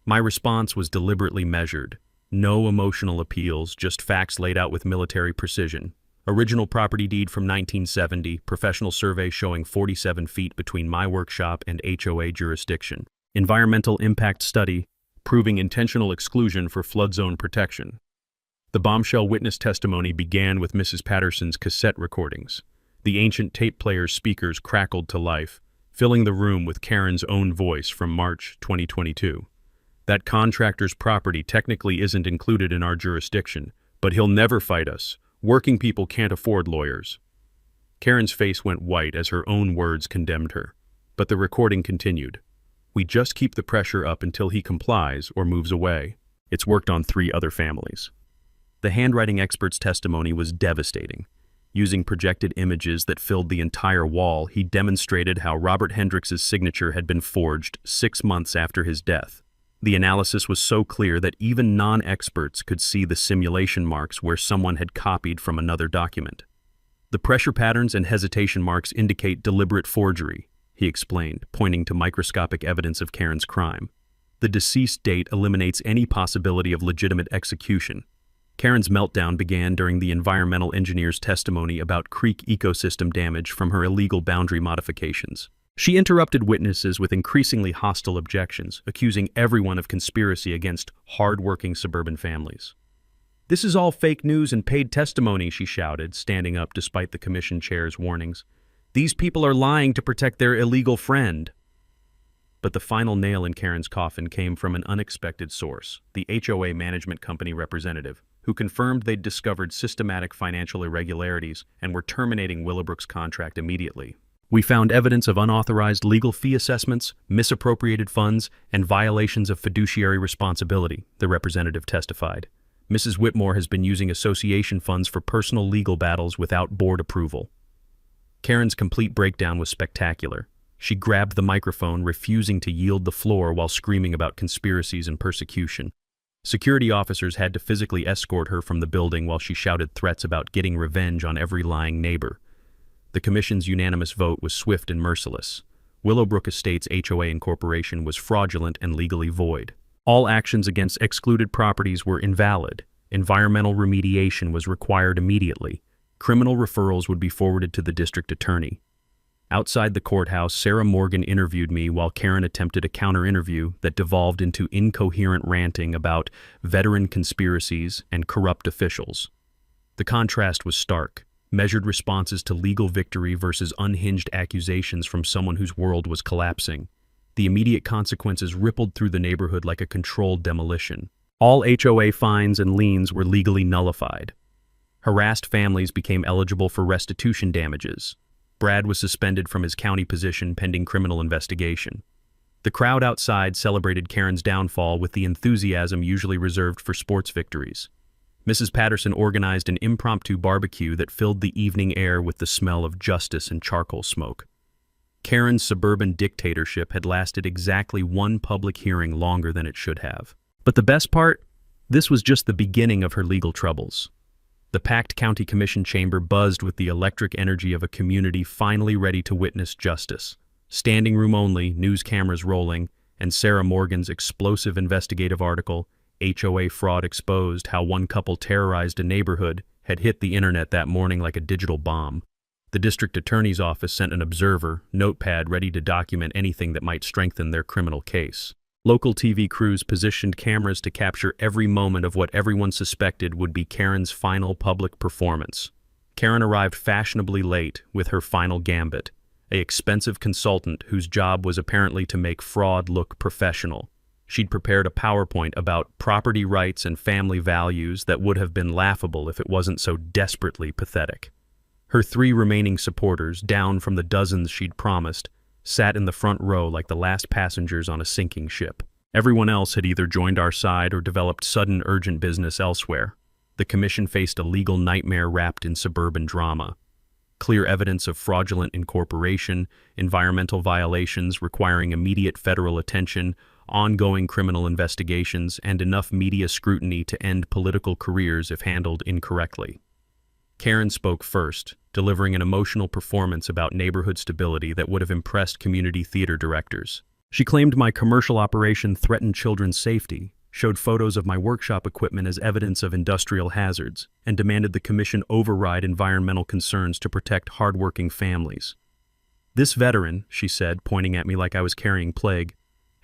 S1: My response was deliberately measured. No emotional appeals, just facts laid out with military precision. Original property deed from 1970, professional survey showing 47 feet between my workshop and HOA jurisdiction. Environmental impact study, proving intentional exclusion for flood zone protection. The bombshell witness testimony began with Mrs. Patterson's cassette recordings. The ancient tape player's speakers crackled to life, filling the room with Karen's own voice from March 2022. "That contractor's property technically isn't included in our jurisdiction, but he'll never fight us. Working people can't afford lawyers." Karen's face went white as her own words condemned her, but the recording continued. "We just keep the pressure up until he complies or moves away. It's worked on 3 other families." The handwriting expert's testimony was devastating. Using projected images that filled the entire wall, he demonstrated how Robert Hendricks's signature had been forged 6 months after his death. The analysis was so clear that even non-experts could see the simulation marks where someone had copied from another document. "The pressure patterns and hesitation marks indicate deliberate forgery," he explained, pointing to microscopic evidence of Karen's crime. "The deceased date eliminates any possibility of legitimate execution." Karen's meltdown began during the environmental engineer's testimony about creek ecosystem damage from her illegal boundary modifications. She interrupted witnesses with increasingly hostile objections, accusing everyone of conspiracy against hard-working suburban families. "This is all fake news and paid testimony," she shouted, standing up despite the commission chair's warnings. "These people are lying to protect their illegal friend." But the final nail in Karen's coffin came from an unexpected source, the HOA management company representative, who confirmed they'd discovered systematic financial irregularities and were terminating Willowbrook's contract immediately. "We found evidence of unauthorized legal fee assessments, misappropriated funds, and violations of fiduciary responsibility," the representative testified. "Mrs. Whitmore has been using association funds for personal legal battles without board approval." Karen's complete breakdown was spectacular. She grabbed the microphone, refusing to yield the floor while screaming about conspiracies and persecution. Security officers had to physically escort her from the building while she shouted threats about getting revenge on every lying neighbor. The commission's unanimous vote was swift and merciless. Willowbrook Estates HOA Incorporation was fraudulent and legally void. All actions against excluded properties were invalid. Environmental remediation was required immediately. Criminal referrals would be forwarded to the district attorney. Outside the courthouse, Sarah Morgan interviewed me while Karen attempted a counter-interview that devolved into incoherent ranting about veteran conspiracies and corrupt officials. The contrast was stark. Measured responses to legal victory versus unhinged accusations from someone whose world was collapsing. The immediate consequences rippled through the neighborhood like a controlled demolition. All HOA fines and liens were legally nullified. Harassed families became eligible for restitution damages. Brad was suspended from his county position pending criminal investigation. The crowd outside celebrated Karen's downfall with the enthusiasm usually reserved for sports victories. Mrs. Patterson organized an impromptu barbecue that filled the evening air with the smell of justice and charcoal smoke. Karen's suburban dictatorship had lasted exactly 1 public hearing longer than it should have. But the best part? This was just the beginning of her legal troubles. The packed county commission chamber buzzed with the electric energy of a community finally ready to witness justice. Standing room only, news cameras rolling, and Sarah Morgan's explosive investigative article, HOA Fraud Exposed: How One Couple Terrorized a Neighborhood, had hit the internet that morning like a digital bomb. The district attorney's office sent an observer, notepad ready to document anything that might strengthen their criminal case. Local TV crews positioned cameras to capture every moment of what everyone suspected would be Karen's final public performance. Karen arrived fashionably late with her final gambit, an expensive consultant whose job was apparently to make fraud look professional. She'd prepared a PowerPoint about property rights and family values that would have been laughable if it wasn't so desperately pathetic. Her 3 remaining supporters, down from the dozens she'd promised, sat in the front row like the last passengers on a sinking ship. Everyone else had either joined our side or developed sudden urgent business elsewhere. The commission faced a legal nightmare wrapped in suburban drama. Clear evidence of fraudulent incorporation, environmental violations requiring immediate federal attention, ongoing criminal investigations, and enough media scrutiny to end political careers if handled incorrectly. Karen spoke first, delivering an emotional performance about neighborhood stability that would have impressed community theater directors. She claimed my commercial operation threatened children's safety, showed photos of my workshop equipment as evidence of industrial hazards, and demanded the commission override environmental concerns to protect hardworking families. This veteran, she said, pointing at me like I was carrying plague,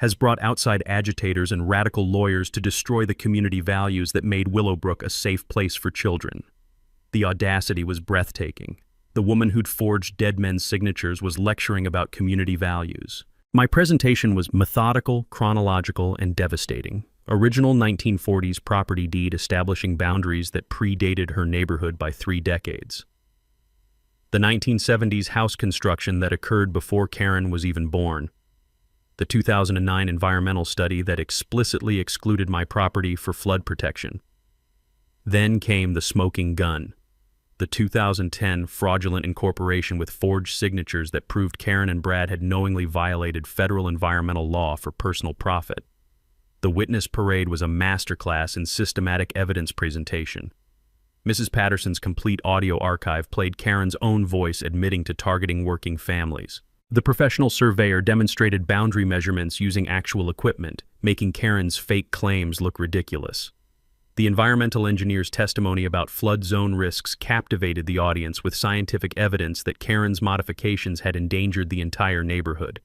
S1: has brought outside agitators and radical lawyers to destroy the community values that made Willowbrook a safe place for children. The audacity was breathtaking. The woman who'd forged dead men's signatures was lecturing about community values. My presentation was methodical, chronological, and devastating. Original 1940s property deed establishing boundaries that predated her neighborhood by 3 decades. The 1970s house construction that occurred before Karen was even born. The 2009 environmental study that explicitly excluded my property for flood protection. Then came the smoking gun. The 2010 fraudulent incorporation with forged signatures that proved Karen and Brad had knowingly violated federal environmental law for personal profit. The witness parade was a masterclass in systematic evidence presentation. Mrs. Patterson's complete audio archive played Karen's own voice admitting to targeting working families. The professional surveyor demonstrated boundary measurements using actual equipment, making Karen's fake claims look ridiculous. The environmental engineer's testimony about flood zone risks captivated the audience with scientific evidence that Karen's modifications had endangered the entire neighborhood.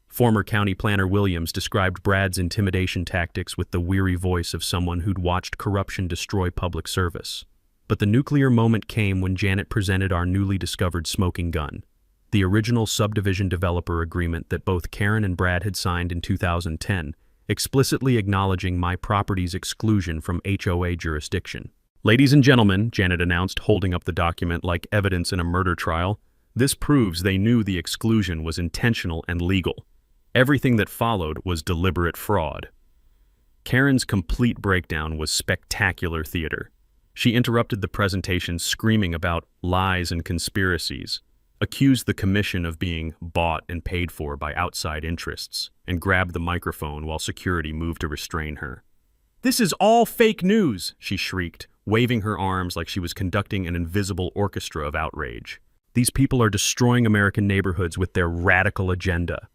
S1: Former County Planner Williams described Brad's intimidation tactics with the weary voice of someone who'd watched corruption destroy public service. But the nuclear moment came when Janet presented our newly discovered smoking gun, the original subdivision developer agreement that both Karen and Brad had signed in 2010, explicitly acknowledging my property's exclusion from HOA jurisdiction. "Ladies and gentlemen," Janet announced, holding up the document like evidence in a murder trial, "this proves they knew the exclusion was intentional and legal. Everything that followed was deliberate fraud." Karen's complete breakdown was spectacular theater. She interrupted the presentation screaming about lies and conspiracies, accused the commission of being bought and paid for by outside interests, and grabbed the microphone while security moved to restrain her. "This is all fake news," she shrieked, waving her arms like she was conducting an invisible orchestra of outrage. "These people are destroying American neighborhoods with their radical agenda."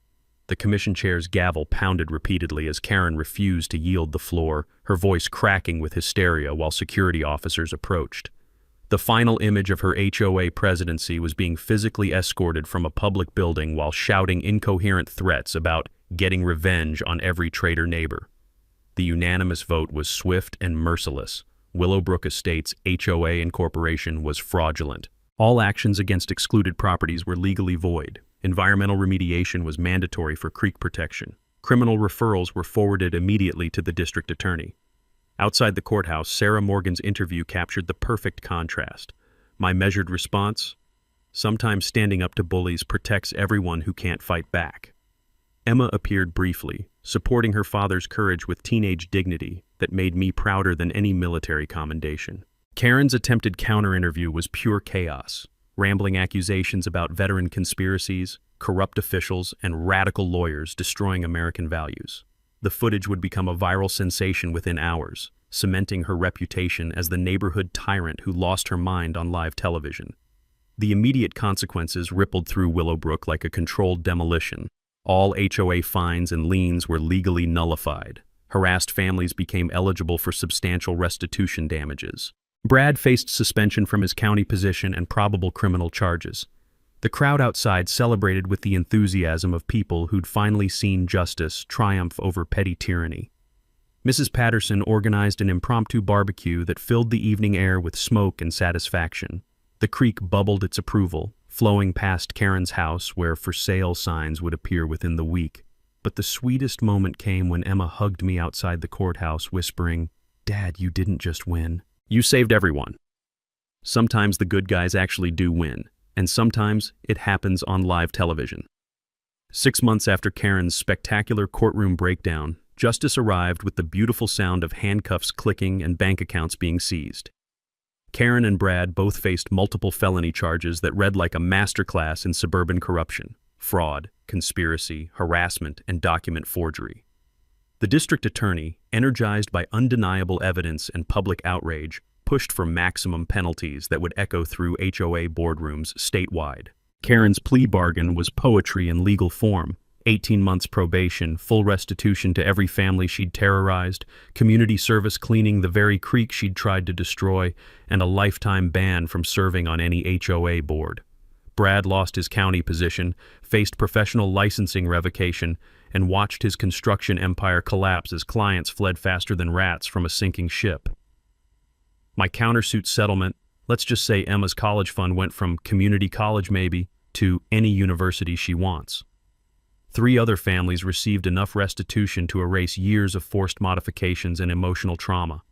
S1: The commission chair's gavel pounded repeatedly as Karen refused to yield the floor, her voice cracking with hysteria while security officers approached. The final image of her HOA presidency was being physically escorted from a public building while shouting incoherent threats about getting revenge on every traitor neighbor. The unanimous vote was swift and merciless. Willowbrook Estates HOA incorporation was fraudulent. All actions against excluded properties were legally void. Environmental remediation was mandatory for creek protection. Criminal referrals were forwarded immediately to the district attorney. Outside the courthouse, Sarah Morgan's interview captured the perfect contrast. My measured response: "Sometimes standing up to bullies protects everyone who can't fight back." Emma appeared briefly, supporting her father's courage with teenage dignity that made me prouder than any military commendation. Karen's attempted counter-interview was pure chaos, rambling accusations about veteran conspiracies, corrupt officials, and radical lawyers destroying American values. The footage would become a viral sensation within hours, cementing her reputation as the neighborhood tyrant who lost her mind on live television. The immediate consequences rippled through Willowbrook like a controlled demolition. All HOA fines and liens were legally nullified. Harassed families became eligible for substantial restitution damages. Brad faced suspension from his county position and probable criminal charges. The crowd outside celebrated with the enthusiasm of people who'd finally seen justice triumph over petty tyranny. Mrs. Patterson organized an impromptu barbecue that filled the evening air with smoke and satisfaction. The creek bubbled its approval, flowing past Karen's house where for sale signs would appear within the week. But the sweetest moment came when Emma hugged me outside the courthouse, whispering, "Dad, you didn't just win. You saved everyone." Sometimes the good guys actually do win, and sometimes it happens on live television. 6 months after Karen's spectacular courtroom breakdown, justice arrived with the beautiful sound of handcuffs clicking and bank accounts being seized. Karen and Brad both faced multiple felony charges that read like a masterclass in suburban corruption: fraud, conspiracy, harassment, and document forgery. The district attorney, energized by undeniable evidence and public outrage, pushed for maximum penalties that would echo through HOA boardrooms statewide. Karen's plea bargain was poetry in legal form: 18 months probation, full restitution to every family she'd terrorized, community service cleaning the very creek she'd tried to destroy, and a lifetime ban from serving on any HOA board. Brad lost his county position, faced professional licensing revocation, and watched his construction empire collapse as clients fled faster than rats from a sinking ship. My countersuit settlement, let's just say Emma's college fund went from community college maybe to any university she wants. 3 other families received enough restitution to erase years of forced modifications and emotional trauma.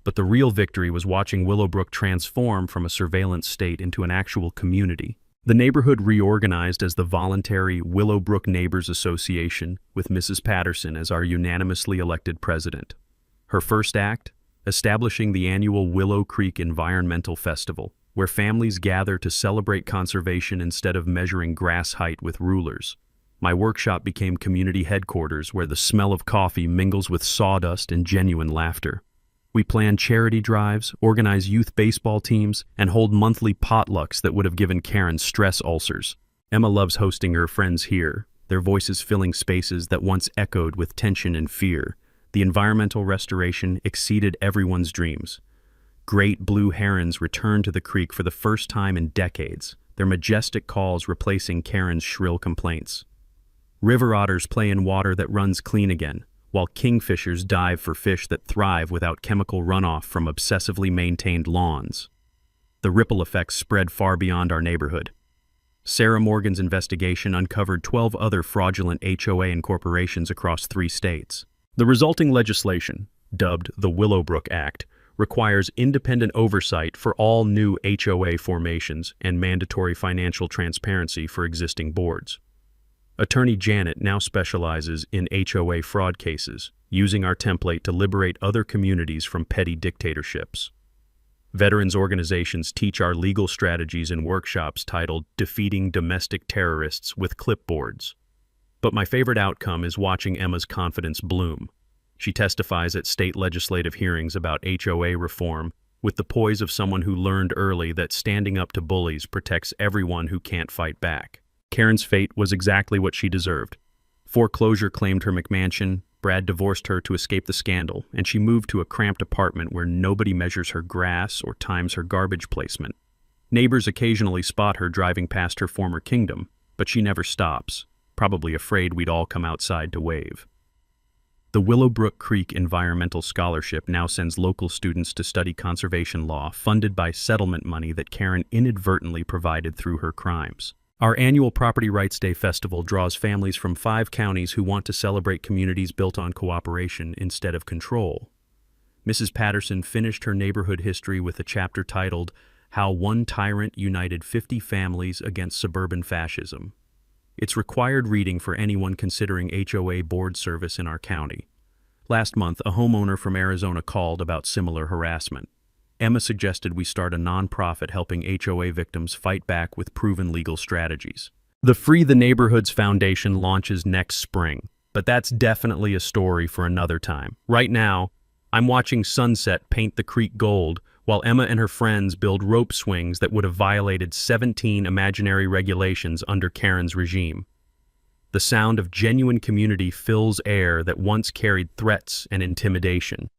S1: But the real victory was watching Willowbrook transform from a surveillance state into an actual community. The neighborhood reorganized as the voluntary Willowbrook Neighbors Association, with Mrs. Patterson as our unanimously elected president. Her first act? Establishing the annual Willow Creek Environmental Festival, where families gather to celebrate conservation instead of measuring grass height with rulers. My workshop became community headquarters, where the smell of coffee mingles with sawdust and genuine laughter. We plan charity drives, organize youth baseball teams, and hold monthly potlucks that would have given Karen stress ulcers. Emma loves hosting her friends here, their voices filling spaces that once echoed with tension and fear. The environmental restoration exceeded everyone's dreams. Great blue herons returned to the creek for the first time in decades, their majestic calls replacing Karen's shrill complaints. River otters play in water that runs clean again, while kingfishers dive for fish that thrive without chemical runoff from obsessively maintained lawns. The ripple effects spread far beyond our neighborhood. Sarah Morgan's investigation uncovered 12 other fraudulent HOA incorporations across 3 states. The resulting legislation, dubbed the Willowbrook Act, requires independent oversight for all new HOA formations and mandatory financial transparency for existing boards. Attorney Janet now specializes in HOA fraud cases, using our template to liberate other communities from petty dictatorships. Veterans organizations teach our legal strategies in workshops titled "Defeating Domestic Terrorists with Clipboards." But my favorite outcome is watching Emma's confidence bloom. She testifies at state legislative hearings about HOA reform with the poise of someone who learned early that standing up to bullies protects everyone who can't fight back. Karen's fate was exactly what she deserved. Foreclosure claimed her McMansion, Brad divorced her to escape the scandal, and she moved to a cramped apartment where nobody measures her grass or times her garbage placement. Neighbors occasionally spot her driving past her former kingdom, but she never stops, probably afraid we'd all come outside to wave. The Willowbrook Creek Environmental Scholarship now sends local students to study conservation law, funded by settlement money that Karen inadvertently provided through her crimes. Our annual Property Rights Day festival draws families from 5 counties who want to celebrate communities built on cooperation instead of control. Mrs. Patterson finished her neighborhood history with a chapter titled "How One Tyrant United 50 Families Against Suburban Fascism." It's required reading for anyone considering HOA board service in our county. Last month, a homeowner from Arizona called about similar harassment. Emma suggested we start a nonprofit helping HOA victims fight back with proven legal strategies. The Free the Neighborhoods Foundation launches next spring, but that's definitely a story for another time. Right now, I'm watching sunset paint the creek gold while Emma and her friends build rope swings that would have violated 17 imaginary regulations under Karen's regime. The sound of genuine community fills air that once carried threats and intimidation.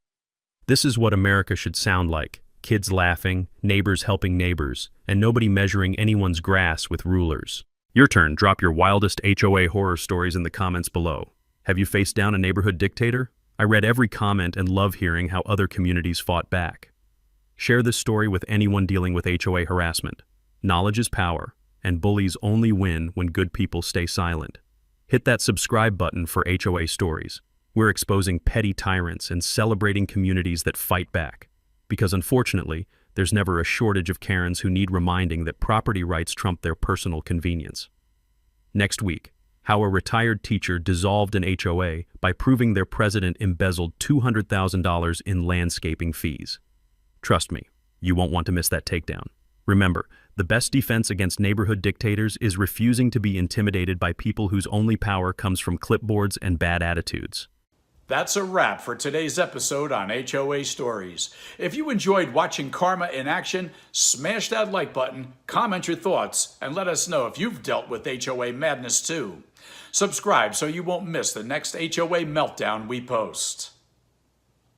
S1: This is what America should sound like: kids laughing, neighbors helping neighbors, and nobody measuring anyone's grass with rulers. Your turn. Drop your wildest HOA horror stories in the comments below. Have you faced down a neighborhood dictator? I read every comment and love hearing how other communities fought back. Share this story with anyone dealing with HOA harassment. Knowledge is power, and bullies only win when good people stay silent. Hit that subscribe button for HOA stories. We're exposing petty tyrants and celebrating communities that fight back. Because unfortunately, there's never a shortage of Karens who need reminding that property rights trump their personal convenience. Next week, how a retired teacher dissolved an HOA by proving their president embezzled $200,000 in landscaping fees. Trust me, you won't want to miss that takedown. Remember, the best defense against neighborhood dictators is refusing to be intimidated by people whose only power comes from clipboards and bad attitudes.
S2: That's a wrap for today's episode on HOA Stories. If you enjoyed watching Karma in action, smash that like button, comment your thoughts, and let us know if you've dealt with HOA madness too. Subscribe so you won't miss the next HOA meltdown we post.